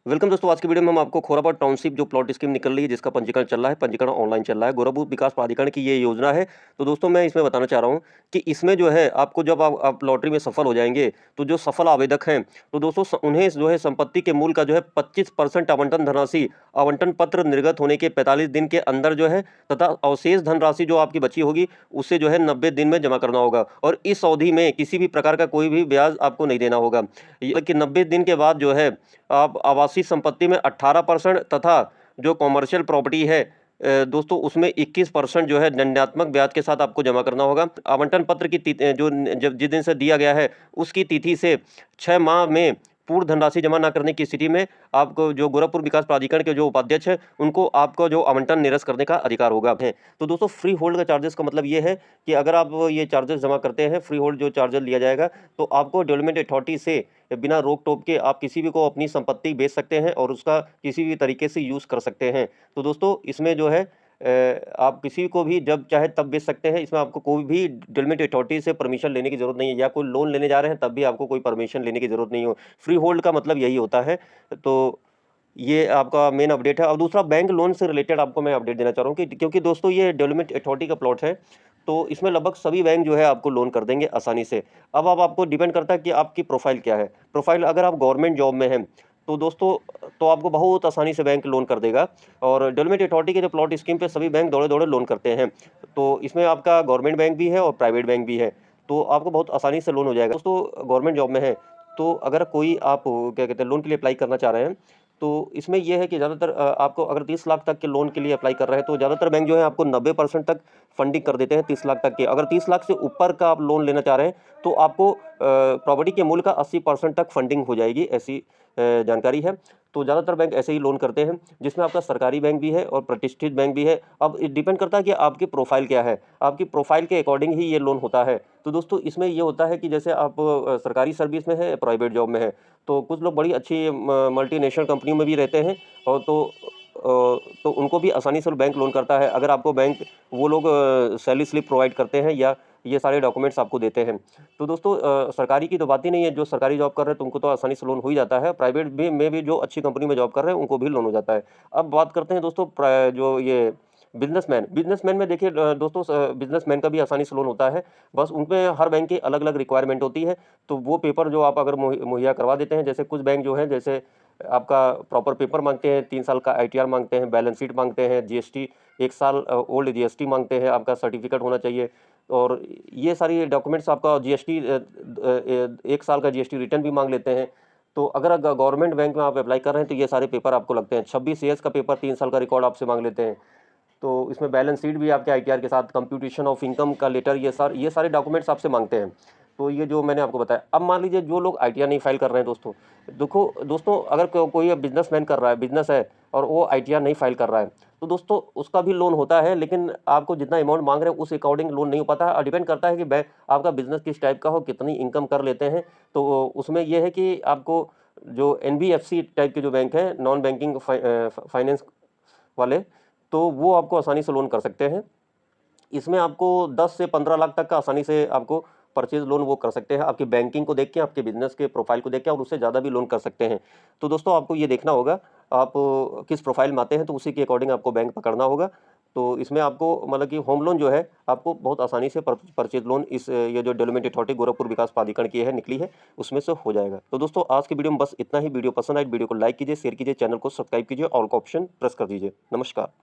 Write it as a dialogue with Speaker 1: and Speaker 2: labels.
Speaker 1: Welcome दोस्तों, आज की वीडियो में हम आपको खोरापाट टाउनशिप जो प्लॉट स्कीम निकल रही है, जिसका पंजीकरण चल रहा है, पंजीकरण ऑनलाइन चल रहा है, गोरखपुर विकास प्राधिकरण की ये योजना है। तो दोस्तों मैं इसमें बताना चाह रहा हूँ कि इसमें जो है आपको जब आप लॉटरी में सफल हो जाएंगे, तो जो सफल आवेदक हैं, तो दोस्तों उन्हें जो है संपत्ति के मूल्य का जो है 25% आवंटन धनराशि आवंटन पत्र निर्गत होने के 45 दिन के अंदर जो है, तथा अवशेष धनराशि जो आपकी बची होगी उसे जो है 90 दिन में जमा करना होगा। और इस अवधि में किसी भी प्रकार का कोई भी ब्याज आपको नहीं देना होगा। कि 90 दिन के बाद जो है आप आवासीय संपत्ति में 18% तथा जो कॉमर्शियल प्रॉपर्टी है दोस्तों उसमें 21% जो है दंडात्मक ब्याज के साथ आपको जमा करना होगा। आवंटन पत्र की जो जब जिस दिन से दिया गया है उसकी तिथि से 6 माह में पूर्ण धनराशि जमा न करने की स्थिति में आपको जो गोरखपुर विकास प्राधिकरण के जो उपाध्यक्ष है उनको आपको जो आवंटन निरस्त करने का अधिकार होगा है। तो दोस्तों फ्री होल्ड का चार्जेस का मतलब ये है कि अगर आप ये चार्जेस जमा करते हैं, फ्री होल्ड जो चार्जेस लिया जाएगा, तो आपको डेवलपमेंट अथॉरिटी से बिना रोक टोक के आप किसी भी को अपनी संपत्ति बेच सकते हैं और उसका किसी भी तरीके से यूज़ कर सकते हैं। तो दोस्तों इसमें जो है आप किसी को भी जब चाहे तब बेच सकते हैं। इसमें आपको कोई भी डेवलपमेंट अथॉरिटी से परमिशन लेने की ज़रूरत नहीं है, या कोई लोन लेने जा रहे हैं तब भी आपको कोई परमिशन लेने की ज़रूरत नहीं हो। फ्री होल्ड का मतलब यही होता है। तो ये आपका मेन अपडेट है। और दूसरा बैंक लोन से रिलेटेड आपको मैं अपडेट देना चाह रहा हूँ कि क्योंकि दोस्तों ये डेवलपमेंट अथॉरिटी का प्लॉट है, तो इसमें लगभग सभी बैंक जो है आपको लोन कर देंगे आसानी से। अब आपको डिपेंड करता है कि आपकी प्रोफाइल क्या है। प्रोफाइल अगर आप गवर्नमेंट जॉब में हैं तो दोस्तों तो आपको बहुत आसानी से बैंक लोन कर देगा। और डेवलपमेंट अथॉरिटी के जो प्लॉट स्कीम पे सभी बैंक दौड़े दौड़े लोन करते हैं। तो इसमें आपका गवर्नमेंट बैंक भी है और प्राइवेट बैंक भी है, तो आपको बहुत आसानी से लोन हो जाएगा। दोस्तों गवर्नमेंट जॉब में है तो अगर कोई आप क्या कहते हैं लोन के लिए अप्लाई करना चाह रहे हैं, तो इसमें यह है कि ज़्यादातर आपको अगर 30 लाख तक के लोन के लिए अप्लाई कर रहे हैं तो ज़्यादातर बैंक जो है आपको 90% तक फंडिंग कर देते हैं 30 लाख तक के। अगर 30 लाख से ऊपर का आप लोन लेना चाह रहे हैं तो आपको प्रॉपर्टी के मूल्य का 80% तक फंडिंग हो जाएगी, ऐसी जानकारी है। तो ज़्यादातर बैंक ऐसे ही लोन करते हैं, जिसमें आपका सरकारी बैंक भी है और प्रतिष्ठित बैंक भी है। अब डिपेंड करता है कि आपकी प्रोफाइल क्या है, आपकी प्रोफाइल के अकॉर्डिंग ही ये लोन होता है। तो दोस्तों इसमें ये होता है कि जैसे आप सरकारी सर्विस में है, प्राइवेट जॉब में है, तो कुछ लोग बड़ी अच्छी मल्टीनेशनल कंपनियों में भी रहते हैं, और तो उनको भी आसानी से बैंक लोन करता है। अगर आपको बैंक वो लोग सैलरी स्लिप प्रोवाइड करते हैं या ये सारे डॉक्यूमेंट्स आपको देते हैं। तो दोस्तों सरकारी की तो बात ही नहीं है। जो सरकारी जॉब कर रहे हैं तो उनको तो आसानी से लोन हो ही जाता है। प्राइवेट भी में भी जो अच्छी कंपनी में जॉब कर रहे हैं उनको भी लोन हो जाता है। अब बात करते हैं दोस्तों जो ये बिजनेसमैन में देखिए दोस्तों बिजनेसमैन का भी आसानी से लोन होता है। बस उनमें हर बैंक की अलग अलग रिक्वायरमेंट होती है। तो वो पेपर जो आप अगर मुहैया करवा देते हैं, जैसे कुछ बैंक जो है जैसे आपका प्रॉपर पेपर मांगते हैं, 3 साल का आईटीआर मांगते हैं, बैलेंस शीट मांगते हैं, जीएसटी 1 साल ओल्ड जीएसटी मांगते हैं, आपका सर्टिफिकेट होना चाहिए। और ये सारी डॉक्यूमेंट्स आपका जीएसटी 1 साल का जीएसटी रिटर्न भी मांग लेते हैं। तो अगर गवर्नमेंट बैंक में आप अप्लाई कर रहे हैं तो ये सारे पेपर आपको लगते हैं। 26 ईयर्स का पेपर, 3 साल का रिकॉर्ड आपसे मांग लेते हैं। तो इसमें बैलेंस शीट भी आपके आईटीआर के साथ, कंप्यूटेशन ऑफ इनकम का लेटर, ये सारे डॉक्यूमेंट्स आपसे मांगते हैं। तो ये जो मैंने आपको बताया। अब मान लीजिए जो लोग आईटीआर नहीं फाइल कर रहे हैं दोस्तों, देखो दोस्तों अगर कोई बिजनेसमैन कर रहा है, बिजनेस है और वो आईटीआर नहीं फाइल कर रहा है, तो दोस्तों उसका भी लोन होता है, लेकिन आपको जितना अमाउंट मांग रहे हैं उस अकॉर्डिंग लोन नहीं हो पाता है। और डिपेंड करता है कि आपका बिजनेस किस टाइप का हो, कितनी इनकम कर लेते हैं। तो उसमें यह है कि आपको जो एनबीएफसी टाइप के जो बैंक हैं, नॉन बैंकिंग फाइनेंस वाले, तो वो आपको आसानी से लोन कर सकते हैं। इसमें आपको 10 से 15 लाख तक का आसानी से आपको परचेज लोन वो कर सकते हैं, आपकी बैंकिंग को देख के, आपके बिजनेस के प्रोफाइल को देख के, और उससे ज़्यादा भी लोन कर सकते हैं। तो दोस्तों आपको ये देखना होगा आप किस प्रोफाइल में आते हैं, तो उसी के अकॉर्डिंग आपको बैंक पकड़ना होगा। तो इसमें आपको मतलब कि होम लोन जो है आपको बहुत आसानी से परचेज लोन इस ये जो डेवलपमेंट अथॉरिटी गोरखपुर विकास प्राधिकरण की है निकली है, उसमें से हो जाएगा। तो दोस्तों आज की वीडियो में बस इतना ही। वीडियो पसंद आए वीडियो को लाइक कीजिए, शेयर कीजिए, चैनल को सब्सक्राइब कीजिए, ऑल का ऑप्शन प्रेस कर दीजिए। नमस्कार।